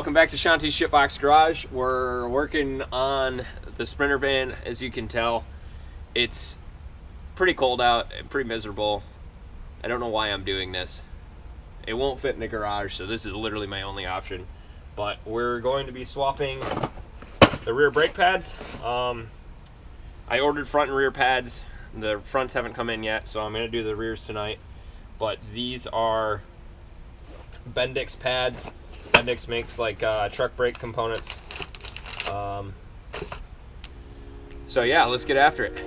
welcome back to Shanti's Shitbox Garage. We're working on the Sprinter van. As you can tell, it's pretty cold out and pretty miserable. I don't know why I'm doing this. It won't fit in the garage, so this is literally my only option. But we're going to be swapping the rear brake pads. I ordered front and rear pads. The fronts haven't come in yet, so I'm going to do the rears tonight. But these are Bendix pads. Bendix makes like truck brake components. So yeah, let's get after it.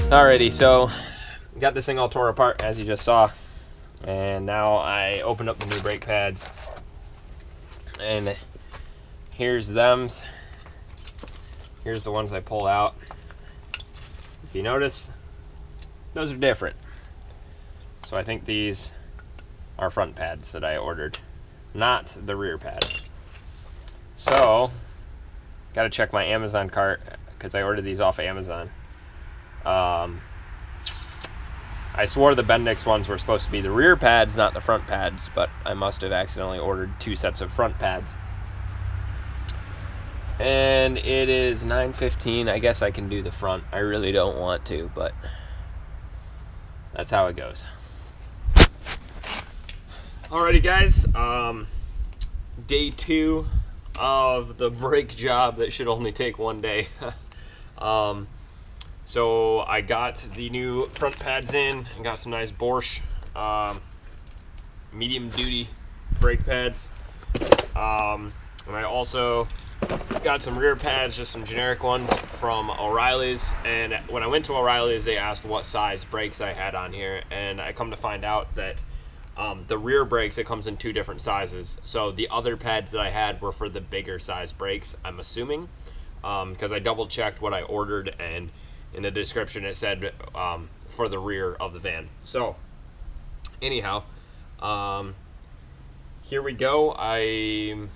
Alrighty, so got this thing all tore apart as you just saw, and now I opened up the new brake pads, and here's them. Here's the ones I pulled out. If you notice, those are different. So I think these are front pads that I ordered, not the rear pads. So gotta check my Amazon cart because I ordered these off Amazon. I swore the Bendix ones were supposed to be the rear pads, not the front pads, but I must have accidentally ordered two sets of front pads. And it is 9:15. I guess I can do the front. I really don't want to, but that's how it goes. Alrighty, guys. Day 2 of the brake job that should only take one day. So I got the new front pads in and got some nice Bosch medium duty brake pads. And I also got some rear pads, just some generic ones from O'Reilly's. And when I went to O'Reilly's, they asked what size brakes I had on here. And I come to find out that the rear brakes, it comes in 2 different sizes. So the other pads that I had were for the bigger size brakes, I'm assuming. Because I double checked what I ordered, and in the description it said for the rear of the van. So anyhow, here we go. I'm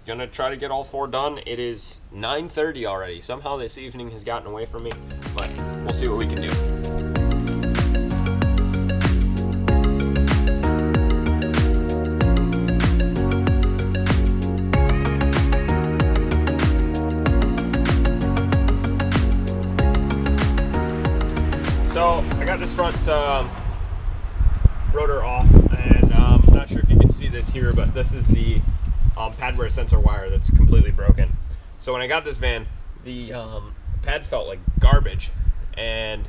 gonna try to get all 4 done. It is 9:30 already. Somehow this evening has gotten away from me, but we'll see what we can do. So I got this front rotor off, and I'm not sure if you can see this here, but this is the padware sensor wire that's completely broken. So when I got this van, the pads felt like garbage, and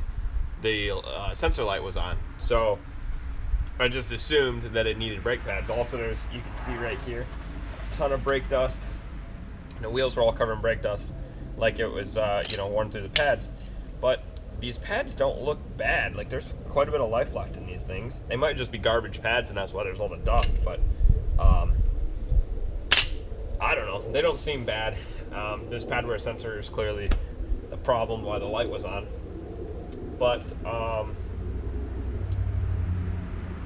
the sensor light was on. So I just assumed that it needed brake pads. Also, there's, you can see right here, a ton of brake dust. The wheels were all covered in brake dust, like it was worn through the pads. But these pads don't look bad. Like, there's quite a bit of life left in these things. They might just be garbage pads, and that's why there's all the dust, but I don't know. They don't seem bad. This padware sensor is clearly the problem why the light was on. But now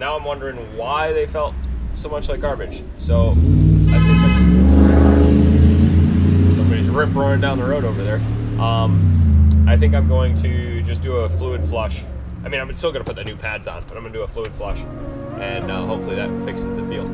I'm wondering why they felt so much like garbage. So I think somebody's rip-roaring down the road over there. I think I'm going to just do a fluid flush. I mean, I'm still going to put the new pads on, but I'm going to do a fluid flush, and hopefully that fixes the feel.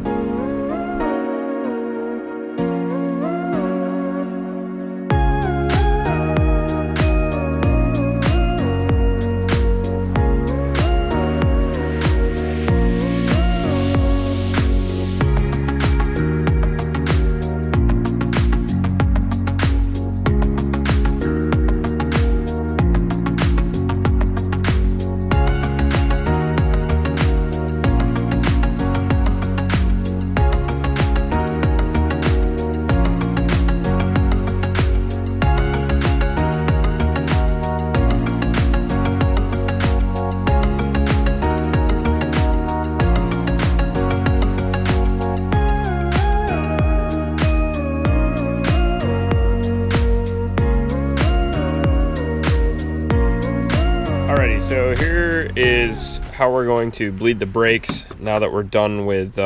Alrighty, so here is how we're going to bleed the brakes now that we're done with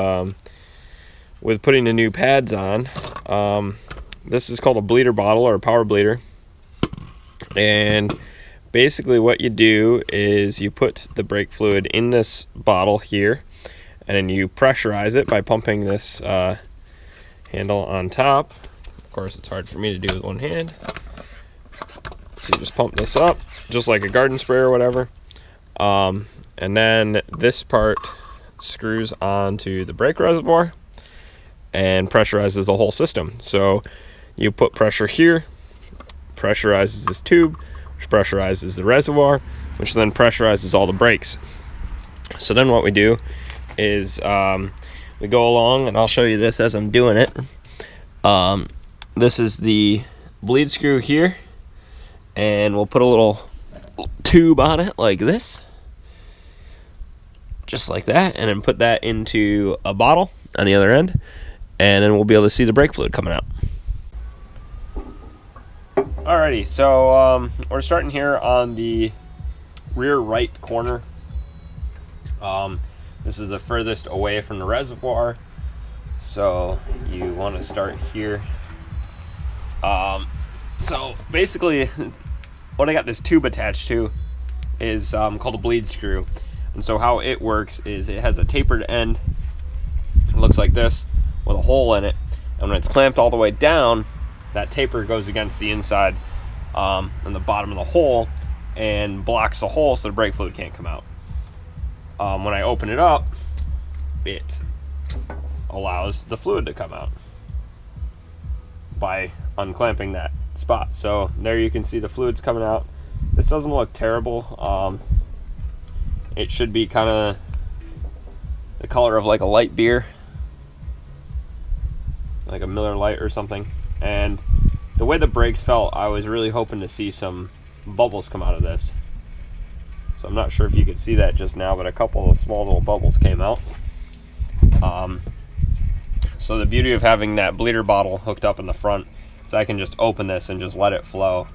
putting the new pads on. This is called a bleeder bottle or a power bleeder. And basically what you do is you put the brake fluid in this bottle here, and then you pressurize it by pumping this handle on top. Of course, it's hard for me to do with one hand. So you just pump this up, just like a garden sprayer or whatever. And then this part screws onto the brake reservoir and pressurizes the whole system. So you put pressure here, pressurizes this tube, which pressurizes the reservoir, which then pressurizes all the brakes. So then what we do is we go along, and I'll show you this as I'm doing it. This is the bleed screw here, and we'll put a little tube on it like this, just like that, and then put that into a bottle on the other end, and then we'll be able to see the brake fluid coming out. Alrighty, so we're starting here on the rear right corner. This is the furthest away from the reservoir, so you want to start here. So basically what I got this tube attached to is called a bleed screw. And so how it works is it has a tapered end. It looks like this with a hole in it, and when it's clamped all the way down, that taper goes against the inside and the bottom of the hole and blocks the hole so the brake fluid can't come out. When I open it up, it allows the fluid to come out by unclamping that spot. So there you can see the fluids coming out. This doesn't look terrible. It should be kind of the color of like a light beer, like a Miller Lite or something. And the way the brakes felt, I was really hoping to see some bubbles come out of this. So I'm not sure if you could see that just now, but a couple of small little bubbles came out. So the beauty of having that bleeder bottle hooked up in the front is I can just open this and just let it flow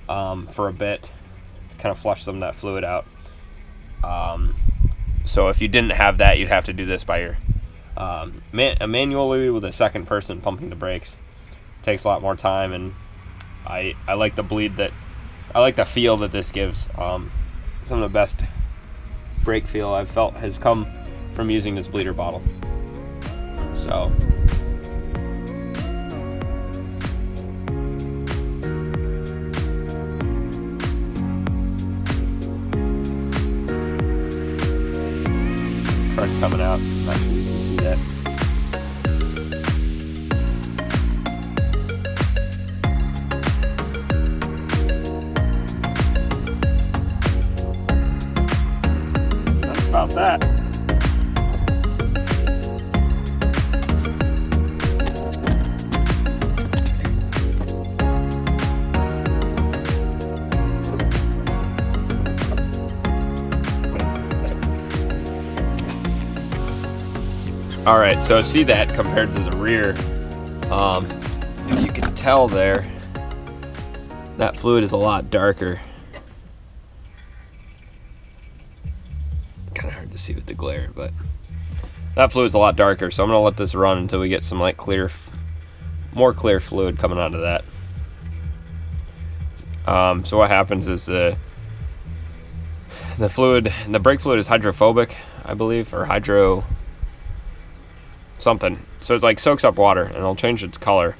for a bit to kind of flush some of that fluid out. So if you didn't have that, you'd have to do this by your manually with a second person pumping the brakes. It takes a lot more time, and I like the bleed that I like the feel that this gives. Some of the best brake feel I've felt has come from using this bleeder bottle. So crud coming out. Not sure you can see that. That's about that. Alright, so see that compared to the rear. If you can tell there, that fluid is a lot darker. Kind of hard to see with the glare, but that fluid's a lot darker, so I'm going to let this run until we get some like more clear fluid coming out of that. So what happens is the brake fluid is hydrophobic, I believe, or hydro something. So it like soaks up water and it'll change its color.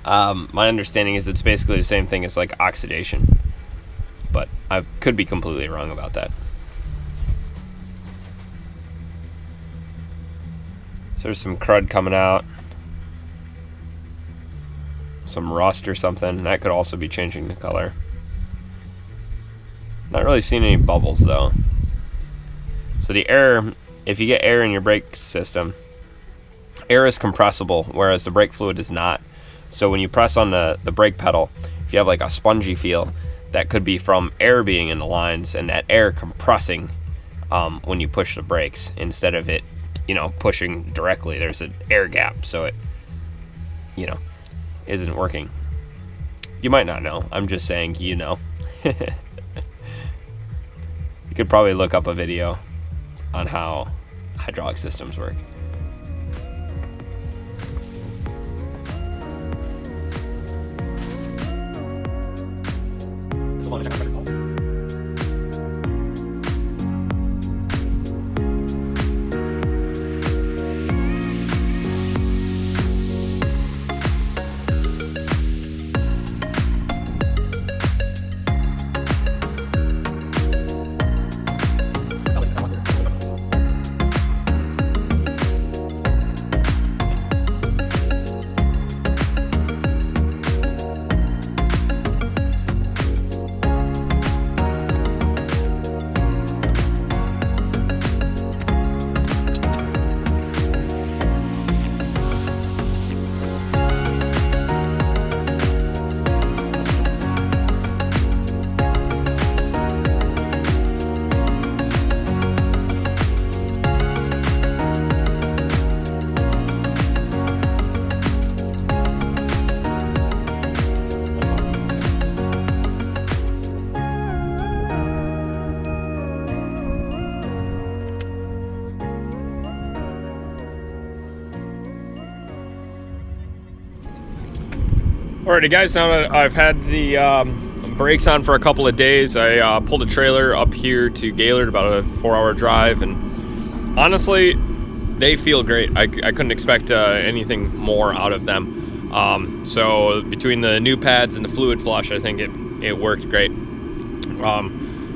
My understanding is it's basically the same thing as like oxidation, but I could be completely wrong about that. So there's some crud coming out, some rust or something. That could also be changing the color. Not really seeing any bubbles though. So the air, if you get air in your brake system, air is compressible, whereas the brake fluid is not. So when you press on the brake pedal, if you have like a spongy feel, that could be from air being in the lines and that air compressing when you push the brakes instead of it, pushing directly. There's an air gap, so it, isn't working. You might not know. I'm just saying, could probably look up a video on how hydraulic systems work. Alrighty guys, now that I've had the brakes on for a couple of days, I pulled a trailer up here to Gaylord, about a 4-hour drive, and honestly, they feel great. I couldn't expect anything more out of them. So between the new pads and the fluid flush, I think it worked great.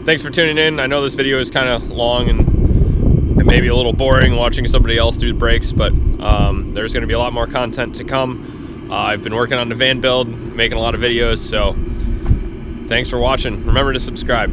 Thanks for tuning in. I know this video is kind of long and maybe a little boring watching somebody else do the brakes, but there's going to be a lot more content to come. I've been working on the van build, making a lot of videos, so thanks for watching. Remember to subscribe.